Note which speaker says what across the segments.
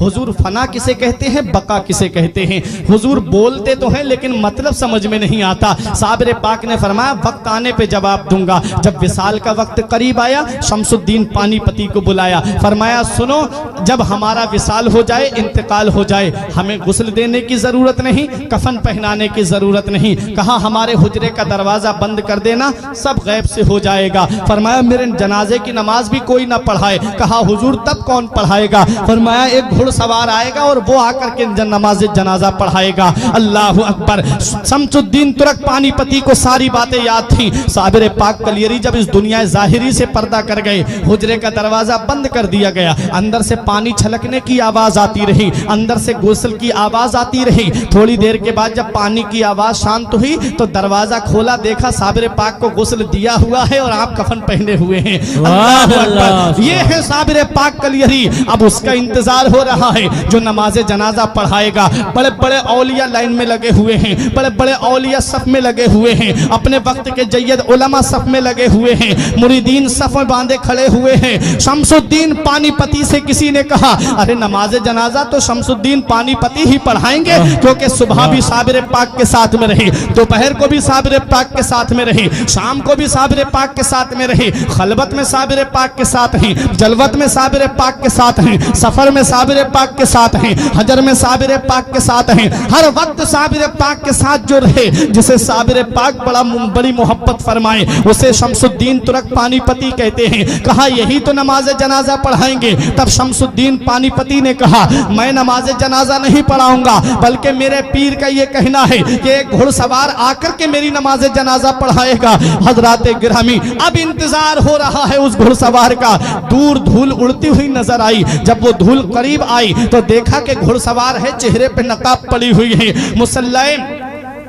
Speaker 1: हुजूर फना किसे कहते हैं, बका किसे कहते हैं? हुजूर बोलते तो हैं लेकिन मतलब समझ में नहीं आता। साबिर पाक ने फरमाया वक्त आने पे जवाब दूंगा। जब विसाल का वक्त करीब आया, शमसुद्दीन पानीपती को बुलाया, फरमाया सुनो, जब हमारा विसाल हो जाए, इंतकाल हो जाए, हमें गुस्ल देने की जरूरत नहीं, कफन पहनाने की जरूरत नहीं। कहा हमारे हुजरे का दरवाजा बंद कर देना, सब गैब से हो जाएगा। फरमाया मेरे जनाजे की नमाज भी कोई ना पढ़ाए। कहा हुजूर तब कौन पढ़ाएगा? फरमाया एक घुड़सवार आएगा और वो आकर के नमाज जनाजा पढ़ाएगा। अल्लाह अकबर। शमसुद्दीन तुरक पानीपती को सारी बातें याद थी। साबिर पाक कलियरी जब इस दुनिया जाहिरी से पर्दा कर गए, हुजरे का दरवाजा बंद कर दिया गया, अंदर से पानी छलकने की आवाज आती रही, अंदर से गुस्ल की आवाज आती रही। थोड़ी देर के बाद जब पानी की आवाज शांत हुई तो दरवाजा खोला, देखा साबिर पाक को गुस्ल दिया हुआ है और आप कफन पहने हुए हैं। अल्लाह अकबर। ये है साबिर पाक कलियरी। अब उसका इंतजार हो रहा है जो नमाज जनाजा पढ़ाएगा। बड़े बड़े औलिया लाइन में लगे हुए हैं, बड़े बड़े औलिया सफ में लगे हुए हैं, अपने वक्त के जय्यद उलमा सफ में लगे हुए हैं, मुरीदीन सफ में बांधे खड़े हुए हैं। शमसुद्दीन पानीपती से किसी ने कहा अरे नमाज जनाजा तो शमसुद्दीन पानीपती ही पढ़ाएंगे, क्योंकि सुबह भी साबिर पाक के साथ में रहे, दोपहर को भी साबिर पाक के साथ में रहे, शाम को भी साबिर पाक के साथ में रहे, खलबत में साबिर पाक के साथ हैं, जलवत में साबिर पाक के साथ हैं, सफर में साबिर पाक के साथ हैं, हजर में साबिर पाक के साथ हैं। हर वक्त साबिर पाक के साथ जो रहे, जिसे साबिर पाक बड़ी मोहब्बत फरमाए, उसे शमसुद्दीन तुरक पानीपती कहते हैं। कहा यही तो नमाज जनाजा पढ़ाएंगे। तब शमसुद्दीन पानीपती ने कहा मैं नमाज जनाजा नहीं पढ़ाऊंगा, बल्कि मेरे पीर का ये कहना है कि एक घुड़सवार आकर के मेरी नमाज जनाजा पढ़ाएगा। हजरात गिरामी, अब इंतजार हो रहा है उस घुड़सवार का। दूर धूल उड़ती हुई नजर आई। जब वो धूल करीब आई तो देखा कि घुड़सवार है, चेहरे पे नकाब पड़ी हुई है, मुसल्ले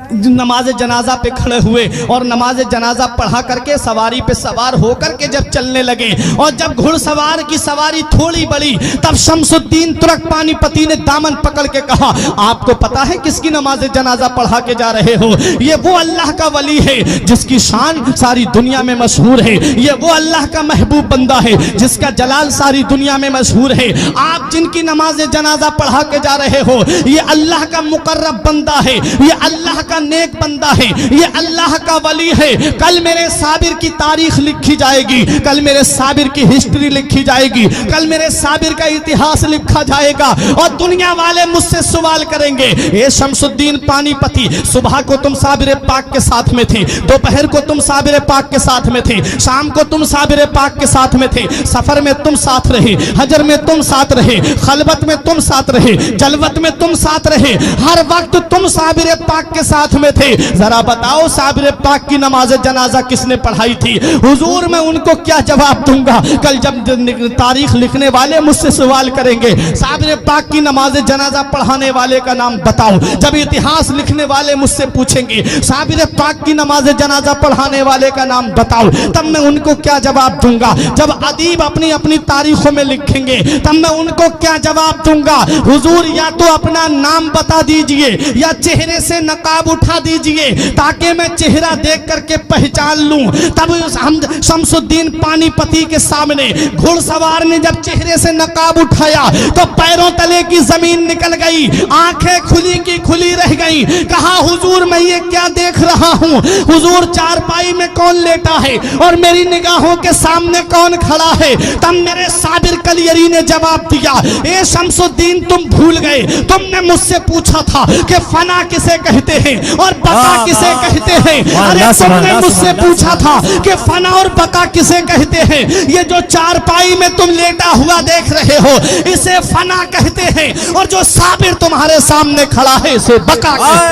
Speaker 1: नमाज जनाजा पे खड़े हुए और नमाज जनाजा पढ़ा करके सवारी पे सवार होकर के जब चलने लगे, और जब घुड़सवार की सवारी थोड़ी बढ़ी, तब शमसुद्दीन तुरक पानीपती ने दामन पकड़ के कहा आपको पता है किसकी नमाज जनाजा पढ़ा के जा रहे हो? ये वो अल्लाह का वली है जिसकी शान सारी दुनिया में मशहूर है, ये वो अल्लाह का महबूब बंदा है जिसका जलाल सारी दुनिया में मशहूर है। आप जिनकी नमाज जनाजा पढ़ा के जा रहे हो, ये अल्लाह का मुकर्रब बंदा है, ये अल्लाह का नेक बंदा है, ये अल्लाह का वली है। कल मेरे साबिर की तारीख लिखी जाएगी, कल मेरे साबिर की हिस्ट्री लिखी जाएगी, कल मेरे साबिर का इतिहास लिखा जाएगा और दुनिया वाले मुझसे सवाल करेंगे ये शमसुद्दीन पानीपती, सुबह को तुम साबिर पाक के साथ में थे, दोपहर को तुम साबिर पाक के साथ में थे, शाम को तुम साबिर पाक के साथ में थे, सफर में तुम साथ रहे, हजर में तुम साथ रहे, खलबत में तुम साथ रहे, जलवत में तुम साथ रहे, हर वक्त तुम साबिर पाक के साथ में थे। जरा बताओ साबिर पाक की नमाज जनाजा किसने पढ़ाई थी? हुजूर मैं उनको क्या जवाब दूंगा? कल जब तारीख लिखने वाले मुझसे सवाल करेंगे साबिर पाक की नमाज जनाजा पढ़ाने वाले का नाम बताओ, जब इतिहास लिखने वाले मुझसे पूछेंगे साबिर पाक की नमाज जनाजा पढ़ाने वाले का नाम बताओ, तब मैं उनको क्या जवाब दूंगा? जब अदीब अपनी अपनी तारीखों में लिखेंगे तब मैं उनको क्या जवाब दूंगा? हुजूर या तो अपना नाम बता दीजिए या चेहरे से नकाब उठा दीजिए ताकि मैं चेहरा देख करके पहचान लूं। तब हम शमसुद्दीन पानीपती के सामने घुड़सवार ने जब चेहरे से नकाब उठाया तो पैरों तले की जमीन निकल गई, आंखें खुली की खुली रह गई। कहा हुजूर मैं ये क्या देख रहा हूँ? हुजूर चारपाई में कौन लेटा है और मेरी निगाहों के सामने कौन खड़ा है? तब मेरे साबिर कलियरी ने जवाब दिया ए शमसुद्दीन तुम भूल गए, तुमने मुझसे पूछा था कि फना किसे कहते हैं और बका किसे कहते हैं। अरे तुमने मुझसे पूछा था कि फना और बका किसे कहते हैं। ये जो चारपाई में तुम लेटा हुआ देख रहे हो इसे फना कहते हैं और जो साबिर तुम्हारे सामने खड़ा है इसे बका कहते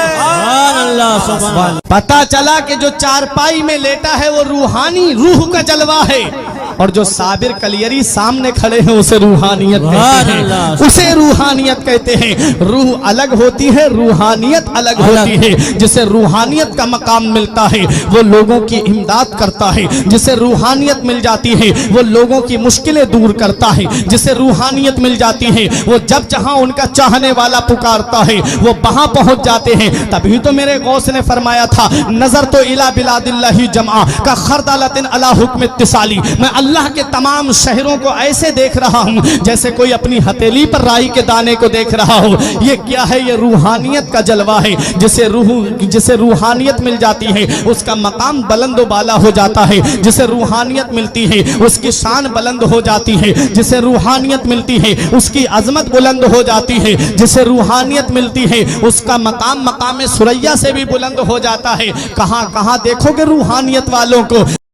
Speaker 1: हैं। पता चला कि जो चारपाई में लेटा है वो रूहानी रूह का जलवा है और जो साबिर कलियरी सामने खड़े हैं उसे रूहानियत कहते हैं, उसे रूहानियत कहते हैं। रूह अलग होती है, रूहानियत अलग होती है। जिसे रूहानियत का मकाम मिलता है वो लोगों की इमदाद करता है, जिसे रूहानियत मिल जाती है वो लोगों की मुश्किलें दूर करता है, जिसे रूहानियत मिल जाती है वो जब जहां उनका चाहने वाला पुकारता है वो वहां पहुंच जाते हैं। तभी तो मेरे गौस ने फरमाया था नजर तो इला बिलादिल्लाही जमा का खरदालतिन अला हुक्म इत्तिसाली, मैं अल्लाह के तमाम शहरों को ऐसे देख रहा हूं जैसे कोई अपनी हथेली पर राई के दाने को देख रहा हो। ये क्या है? ये रूहानियत का जलवा है। जिसे रूहानियत मिल जाती है उसका मकाम बुलंद बाला हो जाता है। जिसे रूहानियत मिलती है उसकी शान बुलंद हो जाती है। जिसे रूहानियत मिलती है उसकी अजमत बुलंद हो जाती है। जिसे रूहानियत मिलती है उसका मकाम सुरैया से भी बुलंद हो जाता है। कहां कहां देखोगे रूहानियत वालों को।